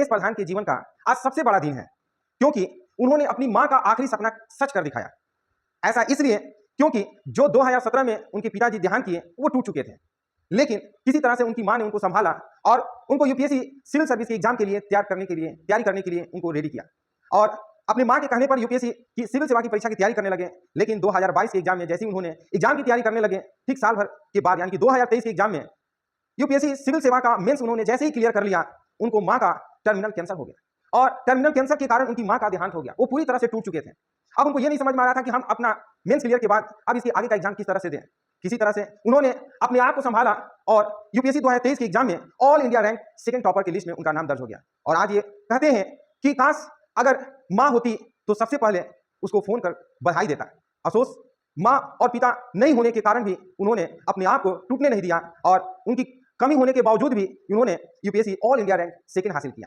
देश प्रधान के जीवन का आज सबसे बड़ा दिन है, क्योंकि उन्होंने अपनी मां का आखिरी सपना सच कर दिखाया। ऐसा इसलिए क्योंकि जो 2017 में उनके पिताजी देहांत किए वो टूट चुके थे, लेकिन किसी तरह से उनकी मां ने उनको संभाला और उनको यूपीएससी सिविल सर्विस के एग्जाम के लिए तैयारी करने के लिए उनको रेडी किया। और अपनी मां के कहने पर यूपीएससी की सिविल सेवा की परीक्षा की तैयारी करने लगे। लेकिन 2022 के एग्जाम में जैसे ही उन्होंने एग्जाम की तैयारी करने लगे, ठीक साल भर के बाद यानी कि 2023 के एग्जाम में यूपीएससी सिविल सेवा का मेंस उन्होंने जैसे ही क्लियर कर लिया, उनको मां का टर्मिनल कैंसर हो गया और टर्मिनल कैंसर के कारण उनकी मां का देहांत हो गया। वो पूरी तरह से टूट चुके थे। अब उनको ये नहीं समझ में आ रहा था कि हम अपना मेंस क्लियर के बाद अब इसके आगे का एग्जाम किस तरह से दें। किसी तरह से उन्होंने अपने आप को संभाला और यूपीएससी 2023 के एग्जाम में all India rank second topper की लिस्ट में उनका नाम दर्ज हो गया। और आज ये कहते हैं कि काश अगर मां होती तो सबसे पहले उसको फोन कर बधाई देता। अफसोस मां और पिता नहीं होने के कारण भी उन्होंने अपने आप को टूटने नहीं दिया और उनकी कमी होने के बावजूद भी उन्होंने UPSC all India rank second हासिल किया।